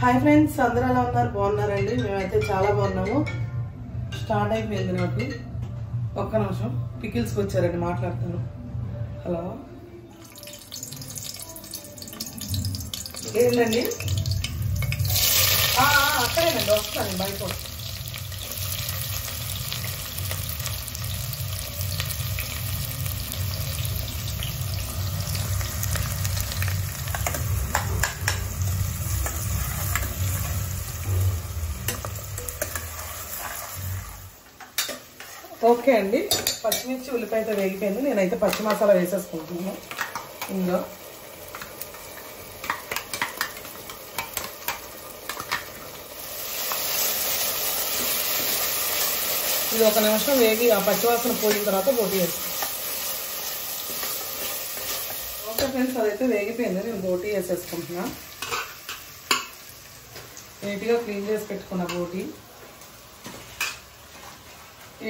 Hi friends, అందరూ ఎలా ఉన్నారు? బాగున్నారండి? మేమైతే చాలా బాగున్నాము. స్టార్ట్ అయిపోయింది. నాకు ఒక్క నిమిషం, పికిల్స్కి వచ్చారండి, మాట్లాడతాను. హలో, ఏంటండి? అక్కడేనండి, వస్తాను బయట. ఓకే అండి, పచ్చిమిర్చి ఉల్లిపాయతో వేగిపోయింది. నేనైతే పచ్చి మసాలా వేసేసుకుంటున్నాను. ఇందులో ఇది ఒక నిమిషం వేగి ఆ పచ్చివాసన పోయిన తర్వాత బోటి వేస్తాను. ఓకే ఫ్రెండ్స్, అదైతే వేగిపోయింది. నేను బోటి వేసేసుకుంటున్నా. నీట్గా క్లీన్ చేసి పెట్టుకున్న బోటి.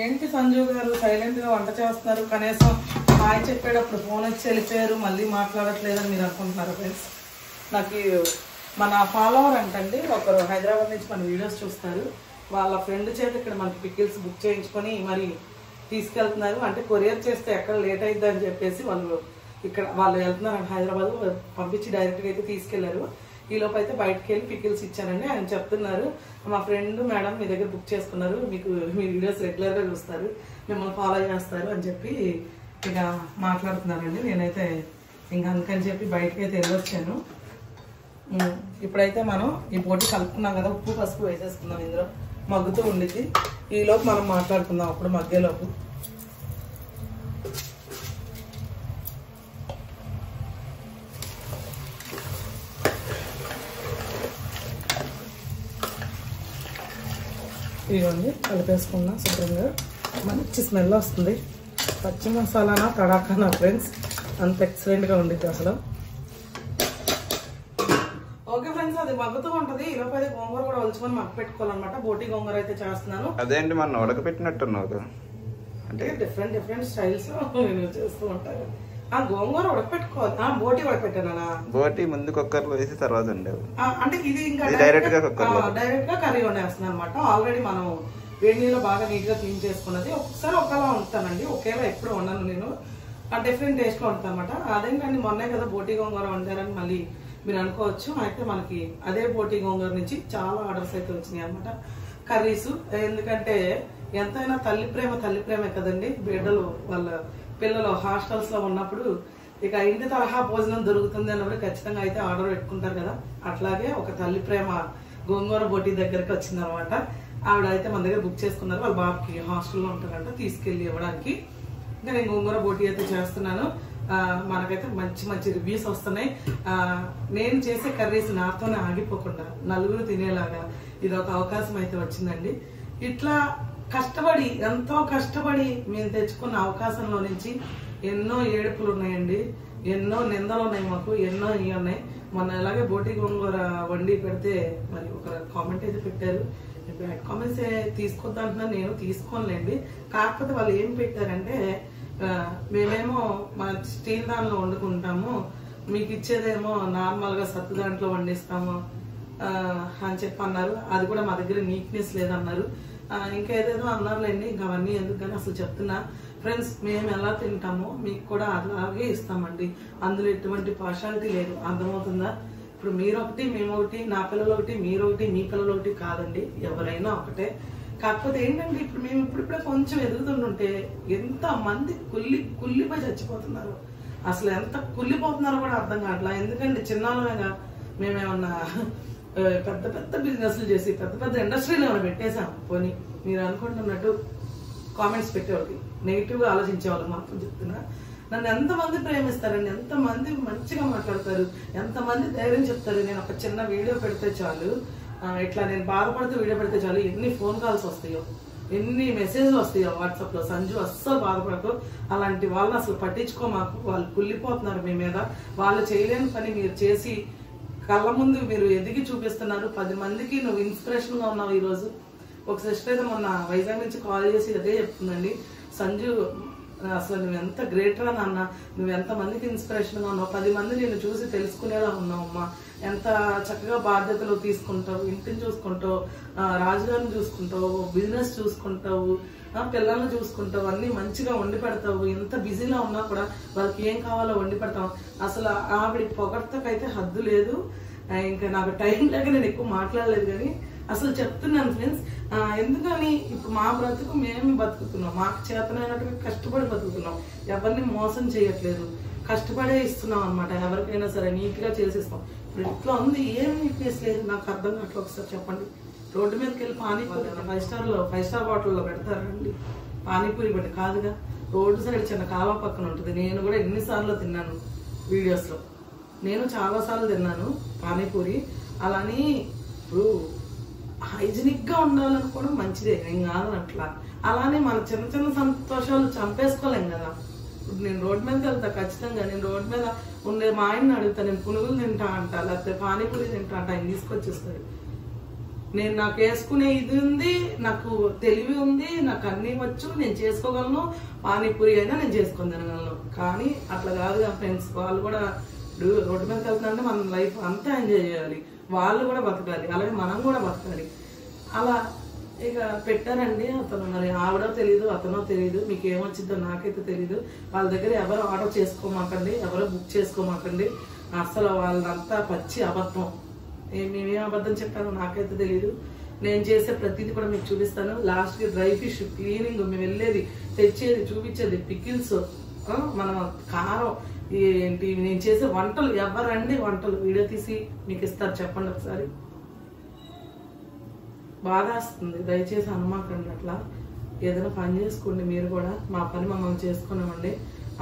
ఏంటి సంజు గారు సైలెంట్గా వంట చేస్తున్నారు? కనీసం హాయ్ చెప్పేటప్పుడు ఫోన్ వచ్చి వెళ్ళిపోయారు, మళ్ళీ మాట్లాడట్లేదని మీరు అనుకుంటున్నారు ఫ్రెండ్స్. నాకు మన ఫాలోవర్ అంటండి ఒకరు హైదరాబాద్ నుంచి మన వీడియోస్ చూస్తారు. వాళ్ళ ఫ్రెండ్ చేత ఇక్కడ మనకి పికిల్స్ బుక్ చేయించుకొని మరి తీసుకెళ్తున్నారు. అంటే కొరియర్ చేస్తే ఎక్కడ లేట్ అవుతుంది అని చెప్పేసి వాళ్ళు వెళ్తున్నారు హైదరాబాద్, పంపించి డైరెక్ట్గా అయితే తీసుకెళ్లారు. ఈలోపు అయితే బయటకు వెళ్ళి పికిల్స్ ఇచ్చానండి. ఆయన చెప్తున్నారు, మా ఫ్రెండ్ మేడం మీ దగ్గర బుక్ చేసుకున్నారు, మీకు మీ వీడియోస్ రెగ్యులర్గా చూస్తారు, మిమ్మల్ని ఫాలో చేస్తారు అని చెప్పి ఇక మాట్లాడుతున్నారండి. నేనైతే ఇంకా అందుకని చెప్పి బయటకి అయితే వెళ్ళొచ్చాను. ఇప్పుడైతే మనం ఈ బోటి కలుపుకున్నాం కదా, ఉప్పు పసుపు వేసేసుకుందాం. ఇందులో మగ్గుతూ ఉండిద్ది. ఈలోపు మనం మాట్లాడుకుందాం. అప్పుడు మగ్గేలోపు ఇవన్నీ కలిపేసుకున్నా శుభ్రంగా. మంచి స్మెల్ వస్తుంది. పచ్చి మసాలానా తడాకానా ఫ్రెండ్స్, అంత ఎక్సలెంట్గా ఉండిద్ది అసలు. ఓకే ఫ్రెండ్స్, అది మగ్గుతూ ఉంటుంది. ఈలోపు అయితే గోంగూర కూడా ఒలుచుకొని మగ్గ పెట్టుకోవాలన్నమాట. బోటి గోంగూర అయితే చేస్తున్నాను. అదేంటి మనం ఉడకపెట్టినట్టున్నావు అంటే డిఫరెంట్ స్టైల్స్ నేను చేస్తూ ఉంటాను. ఆ గోంగూర ఉడకపెట్టుకోవాలి. బోటి ఉడకపెట్టానా? బోటి ముందు కుక్కర్లో వేసి తర్వాత ఉండేవి. అంటే ఇది ఇంకా డైరెక్ట్ గా కర్రీ వండేస్తున్నాను అనమాట. ఆల్రెడీ మనం వేడి నీళ్ళు బాగా నీట్ గా క్లీన్ చేసుకున్నది. ఒకసారి ఒకలా ఉంటానండి, ఒకేలా ఎప్పుడు వండను నేను. డిఫరెంట్ టేస్ట్ లో ఉంటాను అనమాట. అదేంటండి, మొన్నే కదా బోటి గోంగూర వండారని మళ్ళీ మీరు అనుకోవచ్చు. అయితే మనకి అదే బోటి గోంగూర నుంచి చాలా ఆర్డర్స్ అయితే వచ్చినాయి అనమాట, కర్రీస్. ఎందుకంటే ఎంతైనా తల్లి ప్రేమే కదండి. బిడ్డలు వాళ్ళ పిల్లలు హాస్టల్స్ లో ఉన్నప్పుడు ఇక ఇంటి తరహా భోజనం దొరుకుతుంది అన్నప్పుడు ఖచ్చితంగా అయితే ఆర్డర్ పెట్టుకుంటారు కదా. అట్లాగే ఒక తల్లి ప్రేమ గోంగూర బోటి దగ్గరికి వచ్చింది అనమాట. ఆవిడ అయితే మన దగ్గర బుక్ చేసుకున్నారు. వాళ్ళ బాబుకి హాస్టల్లో ఉంటారంట, తీసుకెళ్లి ఇవ్వడానికి. ఇంకా నేను గోంగూర బోటి అయితే చేస్తున్నాను. మనకైతే మంచి రివ్యూస్ వస్తున్నాయి. నేను చేసే కర్రీస్ నాతోనే ఆగిపోకుండా నలుగురు తినేలాగా ఇది ఒక అవకాశం అయితే వచ్చిందండి. ఇట్లా ఎంతో కష్టపడి మేము తెచ్చుకున్న అవకాశంలో నుంచి ఎన్నో ఏడుపులు ఉన్నాయండి, ఎన్నో నిందలు ఉన్నాయి, మాకు ఎన్నో ఇవి ఉన్నాయి. మొన్న ఎలాగే బోటి గోంగూర వండి పెడితే మరి ఒక కామెంట్ అయితే పెట్టారు. బ్యాడ్ కామెంట్స్ తీసుకొద్దంటున్నా, నేను తీసుకోలేండి. కాకపోతే వాళ్ళు ఏం పెట్టారంటే, మేమేమో మన స్టీల్ దానిలో వండుకుంటాము, మీకు ఇచ్చేదేమో నార్మల్ గా సత్తు దాంట్లో వండిస్తాము అని చెప్పి అన్నారు. అది కూడా మా దగ్గర నీట్నెస్ లేదన్నారు. ఇంకా ఏదేదో అన్నారులేండి. ఇంకా అవన్నీ ఎందుకని అసలు చెప్తున్నా ఫ్రెండ్స్, మేము ఎలా తింటామో మీకు కూడా అలాగే ఇస్తామండి. అందులో ఎటువంటి పార్షాలిటీ లేదు. అర్థమవుతుందా? ఇప్పుడు మీరు ఒకటి, మేము ఒకటి, నా పిల్లలు ఒకటి, మీరు ఒకటి, మీ పిల్లలు ఒకటి కాదండి. ఎవరైనా ఒకటే. కాకపోతే ఏంటంటే ఇప్పుడు మేము ఇప్పుడిప్పుడే కొంచెం ఎదుగుతుంటుంటే ఎంత మంది కుళ్ళిపోయి చచ్చిపోతున్నారు. అసలు ఎంత కుళ్ళిపోతున్నారో కూడా అర్థం కావట్లా. ఎందుకంటే చిన్నాళ్ళగా మేమేమన్నా పెద్ద బిజినెస్లు చేసి పెద్ద ఇండస్ట్రీలు ఏమైనా పెట్టేశాం. పోనీ మీరు అనుకుంటున్నట్టు కామెంట్స్ పెట్టేవాళ్ళకి, నెగిటివ్ గా ఆలోచించేవాళ్ళు మాత్రం చెప్తున్నా. నన్ను ఎంతమంది ప్రేమిస్తారండి, ఎంతమంది మంచిగా మాట్లాడతారు, ఎంతమంది ధైర్యం చెప్తారు. నేను ఒక చిన్న వీడియో పెడితే చాలు, ఇట్లా నేను బాధపడుతూ వీడియో పెడితే చాలు, ఎన్ని ఫోన్ కాల్స్ వస్తాయో, ఎన్ని మెసేజ్లు వస్తాయో వాట్సాప్ లో. సంజు అస్సలు బాధపడకు, అలాంటి వాళ్ళని అసలు పట్టించుకో, మాకు వాళ్ళు కుళ్ళిపోతున్నారు మీ మీద. వాళ్ళు చేయలేని పని మీరు చేసి కళ్ళ ముందు మీరు ఎదిగి చూపిస్తున్నారు. 10 మందికి నువ్వు ఇన్స్పిరేషన్ గా ఉన్నావు. ఈ రోజు ఒక సిస్టర్ అయితే మొన్న వైజాగ్ నుంచి కాల్ చేసి అదే చెప్తుందండి, సంజు అసలు నువ్వు ఎంత గ్రేట్ రా నాన్న, నువ్వు ఎంత మందికి ఇన్స్పిరేషన్ గా ఉన్నావు, 10 మంది నేను చూసి తెలుసుకునేలా ఉన్నావు అమ్మా, ఎంత చక్కగా బాధ్యతలు తీసుకుంటావు, ఇంటిని చూసుకుంటావు, రాజుగారిని చూసుకుంటావు, బిజినెస్ చూసుకుంటావు, పిల్లల్ని చూసుకుంటావు, అన్ని మంచిగా వండి పెడతావు. ఎంత బిజీలో ఉన్నా కూడా వాళ్ళకి ఏం కావాలో వండి పెడతావు. అసలు ఆవిడ పొగడ్తకైతే హద్దు లేదు. ఇంకా నాకు టైం లేక నేను ఎక్కువ మాట్లాడలేదు, కానీ అసలు చెప్తున్నాను ఫ్రెండ్స్. ఎందుకని ఇప్పుడు మా బ్రతుకు మేము బతుకుతున్నాం, మాకు చేతనైనట్టుగా కష్టపడి బతుకుతున్నాం, ఎవరిని మోసం చేయట్లేదు, కష్టపడే ఇస్తున్నాం అనమాట. ఎవరికైనా సరే నీట్ గా చేసేస్తాం. ఇప్పుడు ఇట్లా ఉంది, ఏం నీట్నెస్ లేదు, నాకు అర్థం కావట్లేదు. ఒకసారి చెప్పండి. రోడ్డు మీదకి వెళ్ళి పానీపూరి 5 స్టార్ హోటల్లో పెడతారండి పానీపూరి బట్టి కాదుగా. రోడ్డు సైడ్ చిన్న కాలువ పక్కన ఉంటుంది. నేను కూడా ఎన్నిసార్లు తిన్నాను వీడియోస్ లో, నేను చాలా సార్లు తిన్నాను పానీపూరి. అలాని ఇప్పుడు హైజీనిక్ గా ఉండాలనుకోవడం మంచిదే, నేను కాదని అట్లా. అలానే మన చిన్న చిన్న సంతోషాలు చంపేసుకోలేం కదా. ఇప్పుడు నేను రోడ్డు మీదకి వెళ్తా ఖచ్చితంగా. నేను రోడ్డు మీద ఉండే మా ఆయన్ని అడుగుతా, నేను పునుగులు తింటా అంట, లేకపోతే పానీపూరి తింటా అంట, ఆయన తీసుకొచ్చేస్తాడు. నేను నాకు వేసుకునే ఇది ఉంది, నాకు తెలివి ఉంది, నాకు అన్ని వచ్చు, నేను చేసుకోగలను. పానీపూరి అయినా నేను చేసుకొని తినగలను. కానీ అట్లా కాదుగా ఫ్రెండ్స్. వాళ్ళు కూడా రోడ్డు మీదకి వెళ్తుందంటే మన లైఫ్ అంతా ఎంజాయ్ చేయాలి, వాళ్ళు కూడా బతకాలి, అలాగే మనం కూడా బతకాలి. అలా ఇక పెట్టారండి. అతను మరి ఆవిడో తెలియదు, అతనో తెలియదు, మీకు ఏమొచ్చిందో నాకైతే తెలియదు. వాళ్ళ దగ్గర ఎవరు ఆర్డర్ చేసుకోమాకండి, ఎవరు బుక్ చేసుకోమాకండి. అసలు వాళ్ళంతా పచ్చి అబద్ధం. మేమేం అబద్ధం చెప్పానో నాకైతే తెలియదు. నేను చేసే ప్రతిదీ కూడా మీకు చూపిస్తాను. లాస్ట్ కి డ్రై ఫిష్ క్లీనింగ్, మేము వెళ్ళేది, తెచ్చేది, చూపించేది, పికిల్స్, మనం కారం ఏంటి, నేను చేసే వంటలు. ఎవరండి వంటలు వీడియో తీసి మీకు ఇస్తారు చెప్పండి ఒకసారి. బాధ వస్తుంది, దయచేసి అనుమాకండి అట్లా. ఏదైనా పని చేసుకోండి మీరు కూడా, మా పని మమ్మల్ని చేసుకున్నామండి.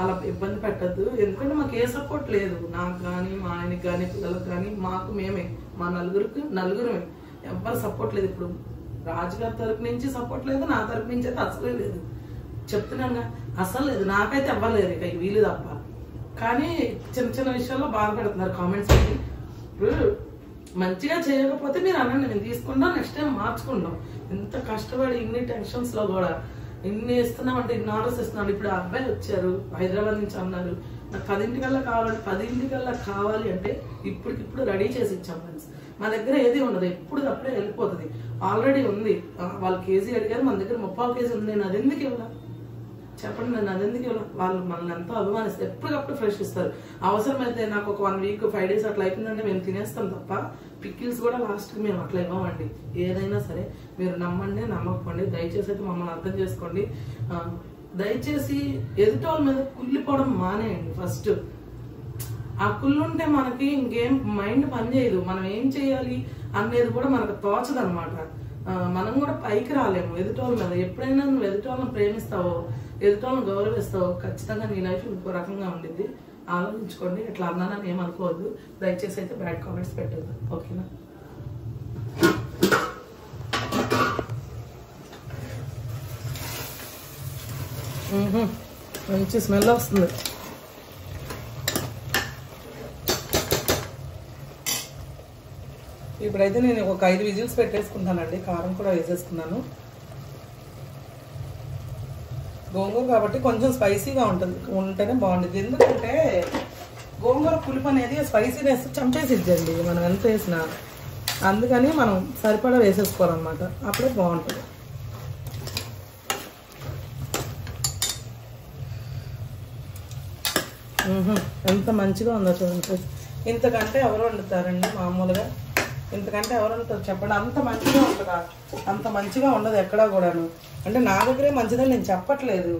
అలా ఇబ్బంది పెట్టద్దు. ఎందుకంటే మాకు ఏ సపోర్ట్ లేదు, నాకు కానీ, మా ఆయనకి కానీ, పిల్లలకు కానీ, మాకు మేమే, మా నలుగురమే. ఎవ్వరు సపోర్ట్ లేదు. ఇప్పుడు రాజుగారి తరపు నుంచి సపోర్ట్ లేదు, నా తరపు నుంచి అయితే అసలే లేదు. చెప్తున్నాను అసలు లేదు, నాకైతే ఎవ్వలేరు ఇక వీలు తప్ప. కానీ చిన్న చిన్న విషయాల్లో బాధపడుతున్నారు కామెంట్స్. ఇప్పుడు మంచిగా చేయకపోతే మీరు అనండి, నేను తీసుకుంటాం, నెక్స్ట్ టైం మార్చుకుంటాం. ఇంత కష్టపడి ఇన్ని టెన్షన్స్ లో కూడా ఇన్ని ఇస్తున్నామంటే, ఇన్ని ఆర్డర్స్ ఇస్తున్నాడు. ఇప్పుడు అబ్బాయి వచ్చారు హైదరాబాద్ నుంచి, అన్నారు నాకు 10 కావాలంటే 10 కావాలి అంటే ఇప్పటికిప్పుడు రెడీ చేసి ఇచ్చాం ఫ్రెండ్స్. మా దగ్గర ఏది ఉండదు, ఎప్పుడు అప్పుడే వెళ్ళిపోతుంది. ఆల్రెడీ ఉంది. వాళ్ళు కేజీ అడిగారు, మన దగ్గర 30 కేజీ ఉంది. నేను అది ఎందుకు ఇవ్వాల చెప్పండి, నేను అది ఎందుకు ఇవ్వాలి? వాళ్ళు మనల్ని ఎంతో అభిమానిస్తారు, ఎప్పటికప్పుడు ఫ్రెష్ ఇస్తారు. అవసరమైతే నాకు ఒక 1 వీక్ 5 డేస్ అట్లా అయిపోయిందంటే మేము తినేస్తాం తప్ప పికిల్స్ కూడా లాస్ట్ కి మేము అట్లా ఇవ్వమండి. ఏదైనా సరే మీరు నమ్మండి, నమ్మకపోండి. దయచేసి అయితే మమ్మల్ని అర్థం చేసుకోండి. దయచేసి ఎదుటోళ్ళ మీద కుళ్ళిపోవడం మానేయండి. ఫస్ట్ ఆ కుళ్ళుంటే మనకి ఇంకేం మైండ్ పనిచేయదు, మనం ఏం చేయాలి అనేది కూడా మనకు తోచదు అనమాట. మనం కూడా పైకి రాలేము ఎదుటోళ్ళ మీద. ఎప్పుడైనా నువ్వు ఎదుటోళ్ళని ప్రేమిస్తావో, ఎదుటోళ్ళని గౌరవిస్తావో, ఖచ్చితంగా నీ లైఫ్ ఇంకో రకంగా ఉండిద్ది. ఆలోచించుకోండి. ఎట్లా అన్నానని ఏమనుకోవద్దు. దయచేసి అయితే బ్యాడ్ కామెంట్స్ పెట్టద్దు, ఓకేనా? మంచి స్మెల్ వస్తుంది. ఇప్పుడైతే నేను ఒక 5 విజిల్స్ పెట్టేసుకుంటానండి. కారం కూడా వేసేసుకున్నాను. గోంగూర కాబట్టి కొంచెం స్పైసీగా ఉంటేనే బాగుంటుంది. ఎందుకంటే గోంగూర పులుపు అనేది స్పైసీనెస్ చంపేసిద్దండి మనం ఎంత వేసినా. అందుకని మనం సరిపడా వేసేసుకోవాలన్నమాట, అప్పుడే బాగుంటుంది. ఎంత మంచిగా ఉందో చూడండి. ఇంతకంటే ఎవరు వండుతారండి మామూలుగా? ఇంతకంటే ఎవరు వండుతారు చెప్పండి? అంత మంచిగా ఉంటుందా? అంత మంచిగా ఉండదు ఎక్కడా కూడాను. అంటే నా దగ్గరే మంచిదని నేను చెప్పట్లేదు,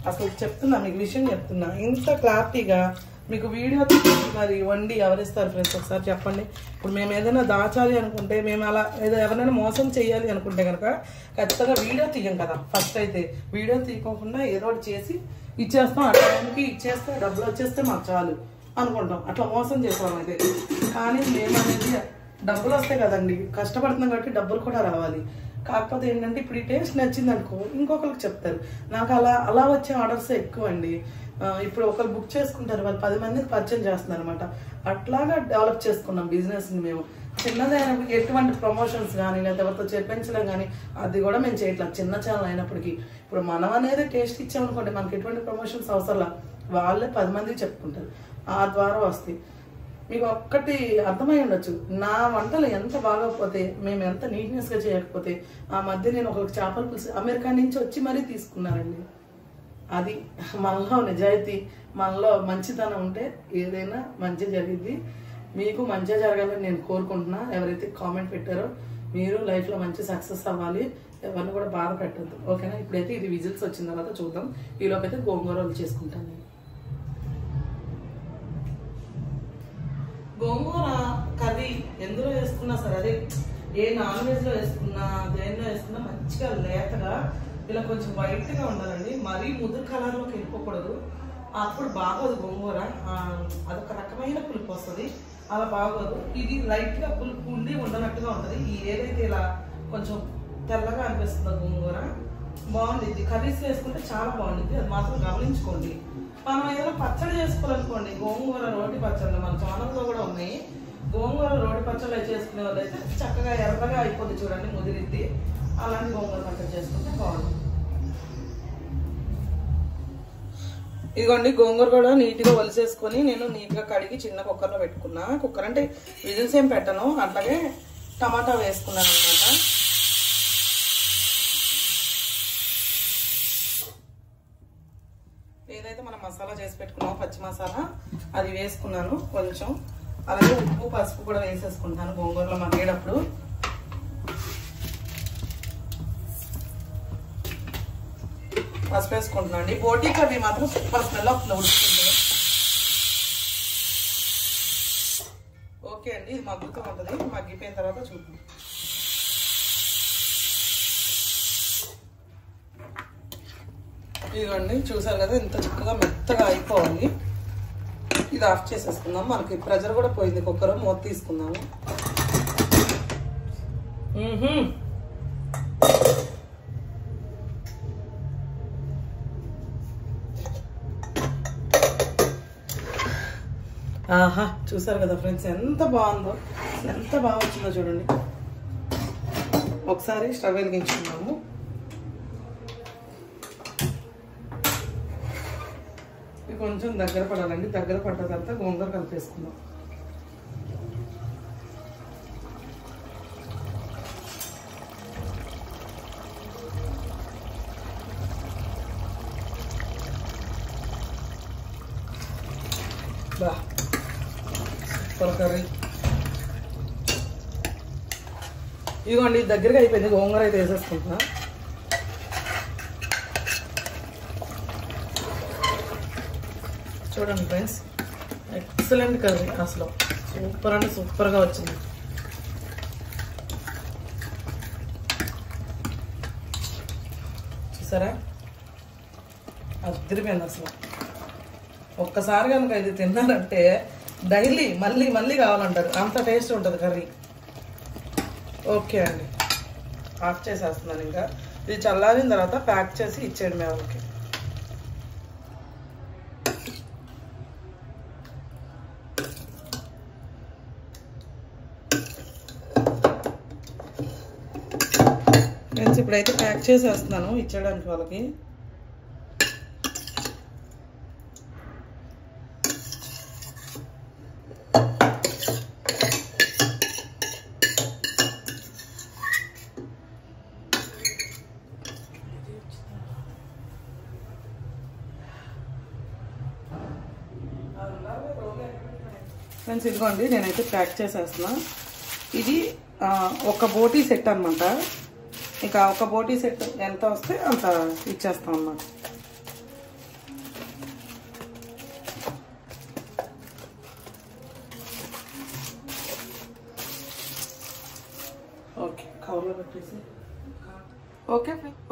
అసలు చెప్తున్నా, మీకు విషయం చెప్తున్నా. ఇంత క్లారిటీగా మీకు వీడియో మరి వండి ఎవరిస్తారు ఫ్రెండ్స్ ఒకసారి చెప్పండి. ఇప్పుడు మేము ఏదైనా దాచాలి అనుకుంటే, మేము అలా ఏదో ఎవరైనా మోసం చేయాలి అనుకుంటే కనుక ఖచ్చితంగా వీడియో తీయం కదా. ఫస్ట్ అయితే వీడియో తీయకోకుండా ఏదో ఒకటి చేసి ఇచ్చేస్తాం. ఆ టైంకి ఇచ్చేస్తే డబ్బులు వచ్చేస్తే మాకు చాలు అనుకుంటాం. అట్లా మోసం చేస్తాం అయితే. కానీ మేము అనేది డబ్బులు వస్తాయి కదండి, కష్టపడుతున్నాం కాబట్టి డబ్బులు కూడా రావాలి. కాకపోతే ఏంటంటే ఇప్పుడు ఈ టేస్ట్ నచ్చింది అనుకో ఇంకొకరికి చెప్తారు. నాకు అలా వచ్చే ఆర్డర్స్ ఎక్కువ అండి. ఇప్పుడు ఒకరు బుక్ చేసుకుంటారు, వాళ్ళు 10 మందికి పరిచయం చేస్తున్నారు అనమాట. అట్లాగా డెవలప్ చేసుకున్నాం బిజినెస్ని మేము. చిన్నదైన ఎటువంటి ప్రమోషన్స్ కానీ లేదా ఎవరితో చెప్పించడం కానీ అది కూడా మేము చేయట్లేదు. చిన్న ఛానల్ అయినప్పటికీ ఇప్పుడు మనం అనేది టేస్ట్ ఇచ్చామనుకోండి, మనకి ఎటువంటి ప్రమోషన్స్ అవసరం, వాళ్ళే 10 మందికి చెప్పుకుంటారు, ఆ ద్వారా వస్తాయి. మీకు ఒక్కటి అర్థమై ఉండొచ్చు, నా వంటలు ఎంత బాగోకపోతే, మేము ఎంత నీట్నెస్గా చేయకపోతే, ఆ మధ్య నేను ఒక చేపల పులుసు అమెరికా నుంచి వచ్చి మరీ తీసుకున్నానండి. అది మనలో నిజాయితీ, మనలో మంచితనం ఉంటే ఏదైనా మంచి జరిగింది. మీకు మంచిగా జరగాలని నేను కోరుకుంటున్నా. ఎవరైతే కామెంట్ పెట్టారో మీరు లైఫ్లో మంచి సక్సెస్ అవ్వాలి, ఎవరిని కూడా బాధ పెట్టద్దు, ఓకేనా? ఇప్పుడైతే ఇది విజిల్స్ వచ్చిన తర్వాత చూద్దాం. ఈలోపైతే గోంగూర చేసుకుంటాను నేను. గోంగూర కర్రీ ఎందులో వేసుకున్నా సరే, అదే ఏ నాన్ వెజ్లో వేసుకున్నా దేనిలో వేసుకున్నా మంచిగా లేతగా ఇలా కొంచెం వైట్గా ఉండాలండి. మరీ ముదురు కలర్లోకి వెళ్ళిపోకూడదు, అప్పుడు బాగోదు గోంగూర. అదొక రకమైన పులుపు వస్తుంది, అలా బాగోదు. ఇది లైట్గా పులుపు ఉండి ఉండనట్టుగా ఉంటుంది. ఈ ఏదైతే ఇలా కొంచెం తెల్లగా అనిపిస్తుందో గోంగూర బాగుంటుంది. కర్రీస్ వేసుకుంటే చాలా బాగుంటుంది, అది మాత్రం గమనించుకోండి. మనం ఏదైనా పచ్చడి చేసుకోవాలనుకోండి, గోంగూర రోటి పచ్చళ్ళు మన ఛానల్లో కూడా ఉన్నాయి. గోంగూర రోటి పచ్చళ్ళు చేసుకునే వాళ్ళు అయితే చక్కగా ఎర్రగా అయిపోతుంది చూడండి, ముదిరిద్ది. అలాంటి గోంగూర పచ్చడి చేసుకుంటే బాగుంటుంది. ఇదిగోండి గోంగూర కూడా నీట్గా ఒలిసేసుకొని నేను నీట్గా కడిగి చిన్న కుక్కర్లో పెట్టుకున్నా. కుక్కర్ అంటే విజిల్స్ ఏం పెట్టను, అట్లాగే టమాటా వేసుకున్నాను అనమాట. ఏదైతే మనం మసాలా చేసి పెట్టుకున్నామో పచ్చి మసాలా అది వేసుకున్నాను కొంచెం. అలాగే ఉప్పు పసుపు కూడా వేసేసుకుంటాను గోంగూరలో మగ్గేటప్పుడు. పసుపు వేసుకుంటున్నాను అండి. బోటీ కర్రీ మాత్రం సూపర్ స్మెల్ వస్తుంది ఉడుకుతుంది. ఓకే అండి, ఇది మగ్గుతూ ఉంటుంది. మగ్గిపోయిన తర్వాత చూద్దాం. ఇదిగోండి చూసారు కదా, ఇంత చక్కగా మెత్తగా అయిపోవాలి. ఇది ఆఫ్ చేసేసుకుందాం. మనకి ప్రెజర్ కూడా పోయింది, కుక్కర్ మూత తీసుకుందాము. ఆహా, చూసారు కదా ఫ్రెండ్స్, ఎంత బాగుందో, ఎంత బాగా వచ్చిందో చూడండి. ఒకసారి స్టవ్ వెలిగించుకున్నాము. ఇది కొంచెం దగ్గర పడాలండి. దగ్గర పడ్డ తర్వాత గోంగూర కలిపేసుకుందాం. బా సూపర్ కర్రీ. ఇదిగోండి దగ్గరగా అయిపోయింది. గోంగూర అయితే వేసేసుకుంటున్నా. చూడండి ఫ్రెండ్స్, ఎక్సలెంట్ కర్రీ, అసలు సూపర్ అంటే సూపర్గా వచ్చింది. చూసారా, అదిరిపోయింది అసలు. ఒక్కసారి కనుక ఇది తిన్నారంటే డైలీ మళ్ళీ మళ్ళీ కావాలంటారు, అంత టేస్ట్ ఉంటుంది కర్రీ. ఓకే అండి, ఆఫ్ చేసేస్తున్నాను. ఇంకా ఇది చల్లారిన తర్వాత ప్యాక్ చేసి ఇచ్చేయండి మేము వాళ్ళకి. ఫ్రెండ్స్ ఇప్పుడైతే ప్యాక్ చేసేస్తున్నాను ఇచ్చేయడానికి వాళ్ళకి. ఫ్రెండ్స్ ఇదిగోండి, నేనైతే ప్యాక్ చేసేస్తున్నా. ఇది ఒక బోటీ సెట్ అనమాట. ఇక ఒక బోటీ సెట్ ఎంత వస్తే అంత ఇచ్చేస్తాం అన్నమాట. ఓకే, కవర్లో పెట్టేసి.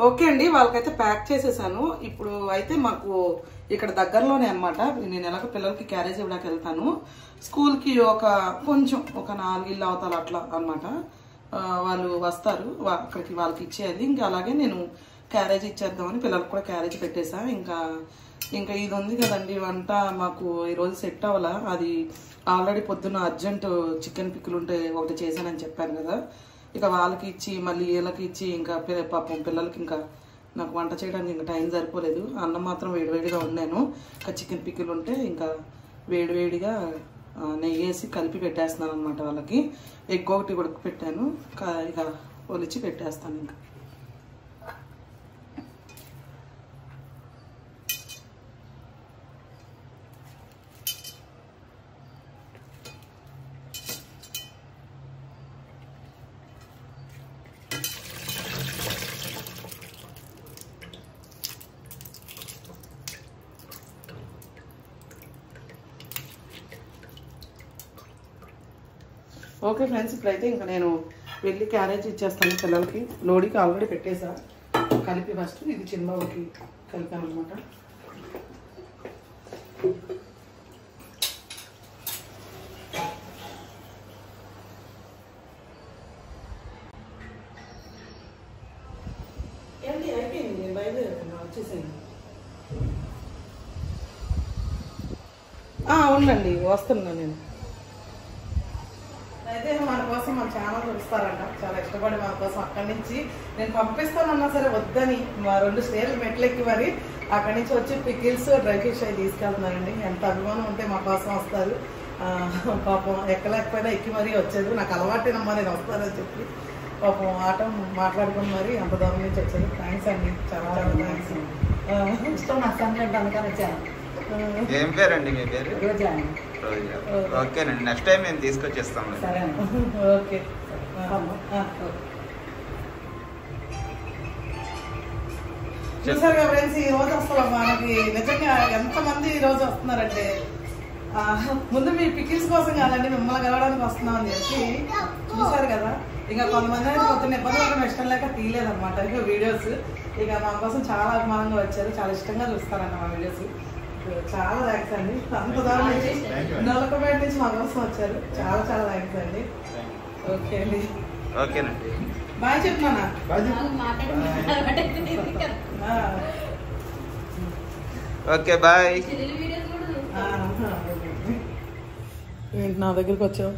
ఓకే అండి, వాళ్ళకైతే ప్యాక్ చేసేసాను. ఇప్పుడు అయితే మాకు ఇక్కడ దగ్గరలోనే అనమాట. నేను ఎలాగో పిల్లలకి క్యారేజ్ ఇవ్వడానికి వెళ్తాను. స్కూల్కి కొంచెం ఒక 4 ఇళ్ళు అవతాలు అట్లా అనమాట. వాళ్ళు వస్తారు, అక్కడికి వాళ్ళకి ఇచ్చేది. ఇంకా అలాగే నేను క్యారేజ్ ఇచ్చేద్దామని పిల్లలకు కూడా క్యారేజ్ పెట్టేసా. ఇంకా ఇది ఉంది కదండి వంట, మాకు ఈరోజు సెట్ అవ్వాలా. అది ఆల్రెడీ పొద్దున్న అర్జెంట్ చికెన్ పిక్కులు ఉంటే ఒకటి చేశానని చెప్పాను కదా. ఇక వాళ్ళకి ఇచ్చి మళ్ళీ వీళ్ళకి ఇచ్చి ఇంకా పాపం పిల్లలకి ఇంకా నాకు వంట చేయడానికి ఇంకా టైం సరిపోలేదు. అన్నం మాత్రం వేడివేడిగా వండాను. ఇంకా చికెన్ పిక్కులు ఉంటే ఇంకా వేడివేడిగా నెయ్యి వేసి కలిపి పెట్టేస్తున్నాను అనమాట వాళ్ళకి. ఎగ్ ఒకటి ఉడక పెట్టాను, ఇక ఒలిచి పెట్టేస్తాను. ఇంకా ఓకే ఫ్రెండ్స్, ఇప్పుడైతే ఇంకా నేను వెళ్ళి క్యారేజ్ ఇచ్చేస్తాను పిల్లలకి. లోడీకి ఆల్రెడీ పెట్టేసా కలిపి. ఫస్ట్ ఇది చిన్నబాబుకి కలిపాను అనమాట. ఏంటి అయిపోయింది, నేను బయలుదేరుతున్నా, వచ్చేసాను. ఉండండి, వస్తున్నా నేను. అయితే మన కోసం మన ఛానల్ చూస్తారంట, చాలా ఇష్టపడి మన కోసం. అక్కడి నుంచి నేను పంపిస్తానన్నా సరే వద్దని మా 2 స్టేర్లు మెట్లెక్కి మరి అక్కడి నుంచి వచ్చి పికిల్స్, డ్రై ఫిష్ అవి తీసుకెళ్తున్నారండి. ఎంత అభిమానం ఉంటే మా కోసం వస్తారు. పాపం ఎక్కలేకపోయినా ఎక్కి మరీ వచ్చేది. నాకు అలవాటేనమ్మా నేను వస్తానని చెప్పి పాపం ఆటం మాట్లాడుకుని మరి అంత దూరం నుంచి వచ్చేది. థ్యాంక్స్ అండి, చాలా చాలా థ్యాంక్స్. ఇష్టం నాకు సంగతి అందుకని వచ్చాను. ఏం పేరండి మీ పేరు? రోజా. ఓకేనండి, నెక్స్ట్ టైం మేము తీసుకొచ్చేస్తాం. సరే ఓకే. చూసారుగా ఫ్రెండ్స్, ఈ రోజు అసలు మనకి నిజంగా ఎంతమంది ఈ రోజు వస్తున్నారంటే, ముందు మీ పికిల్స్ కోసం కాదండి, మిమ్మల్ని కలవడానికి వస్తున్నాం అని చెప్పి చూసారు కదా. ఇంకా కొంతమంది అయితే కొత్త ఇబ్బంది పడడం ఇష్టం లేక తీయలేదన్నమాట ఇక వీడియోస్. ఇక మా కోసం చాలా అభిమానంగా వచ్చారు, చాలా ఇష్టంగా చూస్తారన్న మా వీడియోస్. చాలా థ్యాంక్స్ అండి. అంత దూరం నుంచి నలకపేట నుంచి మా కోసం వచ్చారు, చాలా చాలా థ్యాంక్స్ అండి. ఓకే అండి, ఓకేనండి, బాయ్ చెప్తున్నా. Okay bye. ఏంటి నా దగ్గరికి వచ్చావు?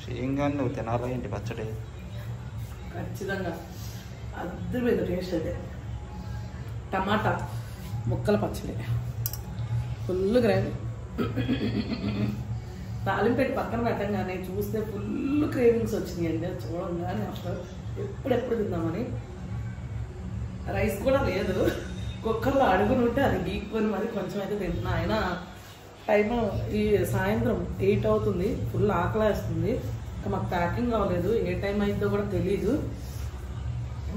చేయంగా నువ్వు తినాలా ఏంటి పచ్చడి? ఖచ్చితంగా అద్భుతమైన టేస్ట్ అదే. టమాటా ముక్కల పచ్చడి, ఫుల్ గ్రేవీ. తాలింపెట్టి పక్కన పెట్టంగానే చూస్తే ఫుల్ క్రేవింగ్స్ వచ్చినాయండి. అది చూడంగానే అసలు ఎప్పుడెప్పుడు తిందామని. రైస్ కూడా లేదు, కుక్కర్లో అడుగుని ఉంటే అది గీక్కొని మరి కొంచెం అయితే తింటున్నా. అయినా టైము ఈ సాయంత్రం 8 అవుతుంది, ఫుల్ ఆకలేస్తుంది. ఇంకా మాకు ప్యాకింగ్ అవ్వలేదు, ఏ టైం అయిద్దో కూడా తెలీదు.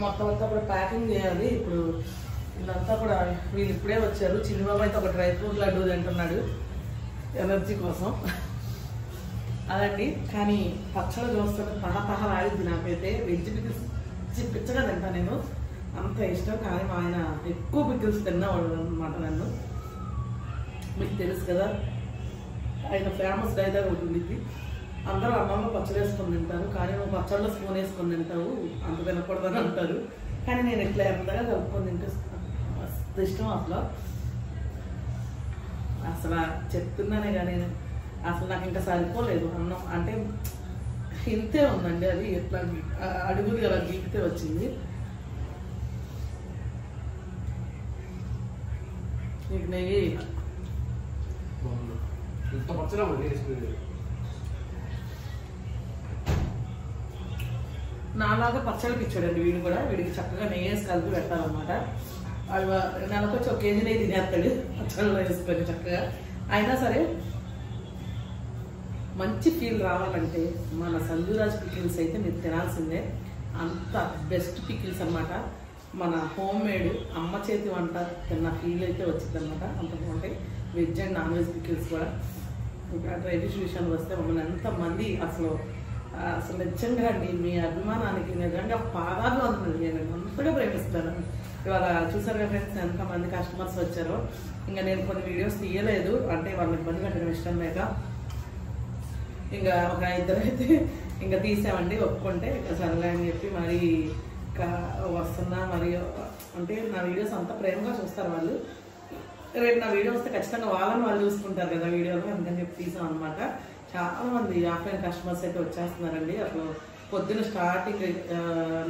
మొత్తం అంతా కూడా ప్యాకింగ్ చేయాలి. ఇప్పుడు వీళ్ళంతా కూడా వీళ్ళు ఇప్పుడే వచ్చారు. చిన్నబాబు అయితే ఒక డ్రై ఫ్రూట్ లడ్డు తింటున్నాడు ఎనర్జీ కోసం. అదండి, కానీ పచ్చడి చూస్తుంటే తహతహలాడిద్ది నాకైతే. వెజ్ పికిల్స్ పిచ్చగా తింటా నేను, అంత ఇష్టం. కానీ మా ఆయన ఎక్కువ పికిల్స్ తిన్నవాడు అనమాట. నన్ను మీకు తెలుసు కదా, ఆయన ఫేమస్ డైలాగ్ ఒకటి ఉంది, అందరూ అన్నంలో పచ్చడి వేసుకొని తింటారు కానీ నువ్వు పచ్చడిలో స్పూన్ వేసుకొని తింటావు, అంత తినకూడదని అంటారు. కానీ నేను ఇట్లా ఎంతగా కలుపుకొని తింటే మస్తు ఇష్టం. అసలు చెప్తున్నానే కానీ అసలు నాకు ఇంకా సరిపోలేదు అన్నం. అంటే ఇంతే ఉందండి, అది ఎట్లా అడుగుది అలా గీకితే వచ్చింది. నీకు నెయ్యి నాలాగా పచ్చడికి ఇచ్చాడండి వీడు కూడా. వీడికి చక్కగా నెయ్యి వేసి కలిపి పెట్టాలన్నమాట. అవి నెలకు వచ్చి 1 కేజీ నెయ్యి తినేస్తాడు పచ్చడిలో వేసుకొని చక్కగా. అయినా సరే మంచి ఫీల్ రావాలంటే మన సంజురాజ్ పికిల్స్ అయితే మీరు తినాల్సిందే. అంత బెస్ట్ పికిల్స్ అనమాట. మన హోమ్ మేడ్ అమ్మ చేతి వంట తిన్న ఫీల్ అయితే వచ్చింది అనమాట. అంత బాగుంటాయి veg and non veg pickles కూడా. ఇంకా డ్రై ఫిష్ విషయానికి వస్తే మమ్మల్ని ఎంతమంది అసలు నిజంగా అండి మీ అభిమానానికి నిజంగా పాదాలు అందుతుంది. నేను అంతగా ప్రేమిస్తాను. ఇవాళ చూసారు కదా ఫ్రెండ్స్ ఎంతమంది కస్టమర్స్ వచ్చారో. ఇంకా నేను కొన్ని వీడియోస్ తీయలేదు, అంటే వాళ్ళని ఇబ్బంది పెట్టడం ఇష్టం లేక. ఇంకా ఒక 2 అయితే ఇంకా తీసామండి, ఒప్పుకుంటే ఇంకా సరేలే అని చెప్పి మరి వస్తున్నా. మరి అంటే నా వీడియోస్ అంత ప్రేమగా చూస్తారు వాళ్ళు. రేపు నా వీడియో వస్తే ఖచ్చితంగా వాళ్ళని వాళ్ళు చూసుకుంటారు కదా వీడియోలో, అందుకని చెప్పి తీసాం అనమాట. చాలా మంది ఆఫ్లైన్ కస్టమర్స్ అయితే వచ్చేస్తున్నారండి. అసలు పొద్దున్న స్టార్టింగ్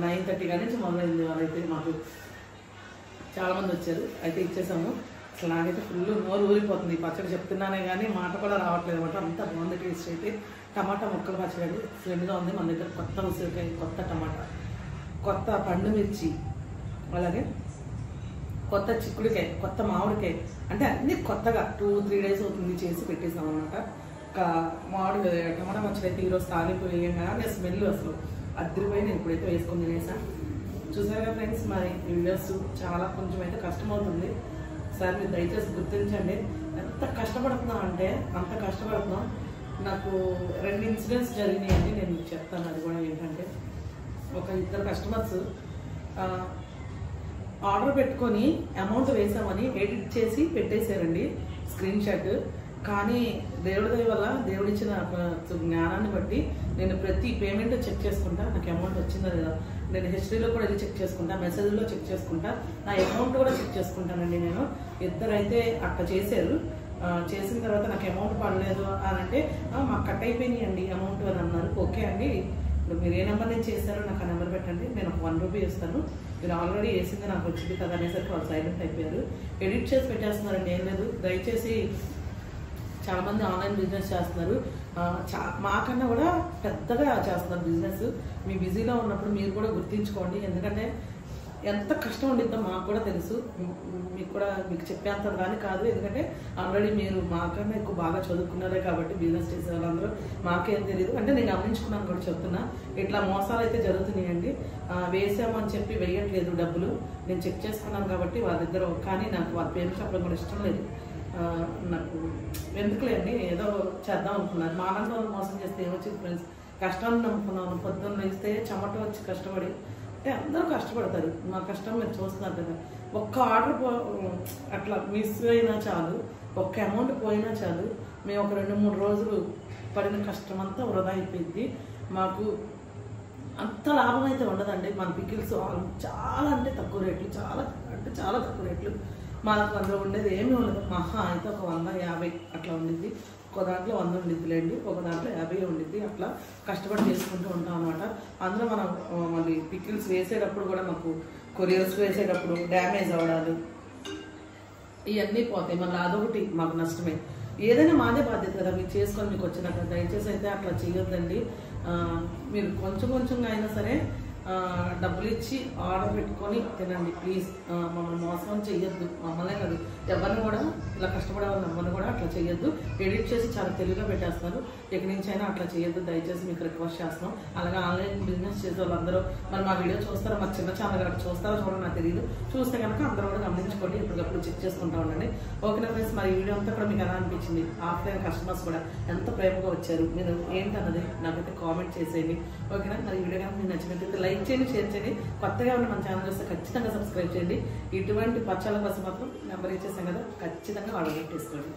9:30 కానీ నుంచి మొదలైంది. వాళ్ళైతే మాకు చాలా మంది వచ్చారు, అయితే ఇచ్చేసాము. నాకైతే ఫుల్ నోరు ఊరిపోతుంది. ఈ పచ్చడి చెప్తున్నానే కానీ మాట కూడా రావట్లేదు అనమాట. అంత బాగుంది టేస్ట్ అయితే. టమాటా ముక్కలు పచ్చడి అండి స్వెండ్గా ఉంది. మన దగ్గర కొత్త ఉసిరికాయ, కొత్త టమాటా, కొత్త పండు మిర్చి, అలాగే కొత్త చిక్కుడుకాయ, కొత్త మామిడికాయ, అంటే అన్నీ కొత్తగా 2-3 డేస్ అవుతుంది చేసి పెట్టేసాం అనమాట. మామిడి టమాటా పచ్చడి అయితే ఈరోజు తాలిపోయి కానీ స్మెల్ అసలు అద్దరిపోయి నేను ఇప్పుడైతే వేసుకుని తినేసాను. చూసారుగా ఫ్రెండ్స్, మరి వీడియోస్ చాలా కొంచెం అయితే కష్టమవుతుంది. సార్ మీరు దయచేసి గుర్తించండి. ఎంత కష్టపడుతున్నాం అంటే అంత కష్టపడుతున్నాం. నాకు 2 ఇన్సిడెంట్స్ జరిగినాయండి, నేను మీకు చెప్తాను. అది కూడా ఏంటంటే, ఒక 2 కస్టమర్స్ ఆర్డర్ పెట్టుకొని అమౌంట్ వేసామని ఎడిట్ చేసి పెట్టేశారండి స్క్రీన్ షాట్. కానీ దేవుడి దయ వల్ల దేవుడిచ్చిన జ్ఞానాన్ని బట్టి నేను ప్రతి పేమెంట్ చెక్ చేసుకుంటా. నాకు అమౌంట్ వచ్చిందా లేదా, నేను హిస్టరీలో కూడా ఇది చెక్ చేసుకుంటా, మెసేజ్లో చెక్ చేసుకుంటా, నా అమౌంట్ కూడా చెక్ చేసుకుంటానండి. నేను 2 అయితే అట్లా చేశారు. చేసిన తర్వాత నాకు అమౌంట్ పడలేదు అని అంటే మాకు కట్ అయిపోయినాయండి అమౌంట్ అని అన్నారు. ఓకే అండి, ఇప్పుడు మీరు ఏ నెంబర్ నుంచి చేస్తారో నాకు ఆ నెంబర్ పెట్టండి, నేను ఒక 1 రూపీ ఇస్తాను, మీరు ఆల్రెడీ వేసింది నాకు వచ్చింది కదా అనేసరికి వాళ్ళు సైలెంట్ అయిపోయారు. ఎడిట్ చేసి పెట్టేస్తున్నారండి. ఏం లేదు, దయచేసి చాలామంది ఆన్లైన్ బిజినెస్ చేస్తున్నారు, మాకన్నా కూడా పెద్దగా చేస్తున్నారు బిజినెస్. మీ బిజీలో ఉన్నప్పుడు మీరు కూడా గుర్తించుకోండి. ఎందుకంటే ఎంత కష్టం ఉండిద్దో మాకు కూడా తెలుసు, మీకు చెప్పేంత కానీ కాదు. ఎందుకంటే ఆల్రెడీ మీరు మాకన్నా ఎక్కువ బాగా చదువుకున్నారే కాబట్టి బిజినెస్ చేసే వాళ్ళందరూ మాకేం తెలియదు. అంటే నేను గమనించుకున్నాను కూడా చెప్తున్నా. ఇట్లా మోసాలు అయితే జరుగుతున్నాయండి. వేసామని చెప్పి వేయట్లేదు డబ్బులు, నేను చెక్ చేసుకున్నాను కాబట్టి వాళ్ళ దగ్గర. కానీ నాకు వాళ్ళ పేరు చెప్పడం కూడా ఇష్టం లేదు. నాకు ఎందుకులేండి, ఏదో చేద్దాం అనుకున్నారు. మానవ మోసం చేస్తే ఏమొచ్చింది ఫ్రెండ్స్, కష్టాన్ని నమ్ముకున్నాను. పొద్దున్న ఇస్తే చెమట వచ్చి కష్టపడి, అంటే అందరూ కష్టపడతారు. మా కష్టం మీరు చూస్తున్నారు కదా. ఒక్క ఆర్డర్ అట్లా మిస్ అయినా చాలు, ఒక్క అమౌంట్ పోయినా చాలు, మేము ఒక 2-3 రోజులు పడిన కష్టం అంతా వృధా అయిపోయింది. మాకు అంత లాభం అయితే ఉండదండి. మన పికిల్స్ చాలా అంటే తక్కువ రేట్లు, చాలా అంటే చాలా తక్కువ రేట్లు. మనకు అందులో ఉండేది ఏమీ ఉండదు. మహా అయితే ఒక 150 అట్లా ఉండిద్ది. ఒక దాంట్లో 100 ఉండిద్దిలేండి, ఒక దాంట్లో 50 ఉండిద్ది. అట్లా కష్టపడి చేసుకుంటూ ఉంటాం అనమాట. అందులో మనం మళ్ళీ పికిల్స్ వేసేటప్పుడు కూడా మాకు కొరియర్స్ వేసేటప్పుడు డ్యామేజ్ అవ్వడాలు ఇవన్నీ పోతాయి. మళ్ళీ అదొకటి మాకు నష్టమే. ఏదైనా మాదే బాధ్యత కదా, మీరు చేసుకొని మీకు వచ్చినాక. దయచేసి అయితే అట్లా చేయొద్దండి. మీరు కొంచెంగా అయినా సరే డబ్బులు ఇచ్చి ఆర్డర్ పెట్టుకొని తినండి ప్లీజ్. మమ్మల్ని మోసం చెయ్యొద్దు, మమ్మల్నే కాదు ఎవరిని కూడా, ఇలా కష్టపడే వాళ్ళు ఎవరిని కూడా అట్లా చేయొద్దు. ఎడిట్ చేసి చాలా తెలుగుగా పెట్టేస్తున్నారు. ఎక్కడి నుంచి అయినా అట్లా చేయొద్దు, దయచేసి మీకు రిక్వెస్ట్ చేస్తున్నాం. అలాగే ఆన్లైన్ బిజినెస్ చేసే వాళ్ళందరూ మరి మా వీడియో చూస్తారో, మా చిన్న ఛానల్ కనుక చూస్తారో చూడండి, నాకు తెలియదు. చూస్తే కనుక అందరూ కూడా గమనించుకోండి, ఎప్పటికప్పుడు చెక్ చేసుకుంటా ఉండండి. ఓకేనా ఫ్రెండ్స్, మరి ఈ వీడియో అంతా కూడా మీకు ఎలా అనిపించింది, ఆఫ్లైన్ కస్టమర్స్ కూడా ఎంత ప్రేమగా వచ్చారు, మీరు ఏంటన్నది నాకైతే కామెంట్ చేసేయండి. ఓకేనా, మరి ఈ వీడియో కనుక మీకు నచ్చినట్లయితే లైక్ చేయండి, షేర్ చేయండి. కొత్తగా ఉన్న మన ఛానల్ చూస్తే ఖచ్చితంగా సబ్స్క్రైబ్ చేయండి. ఇటువంటి పచ్చళ్ళ కోసం మాత్రం నెంబర్ ఇచ్చేసాం కదా, ఖచ్చితంగా ఆర్డర్ పెట్టేసుకోండి.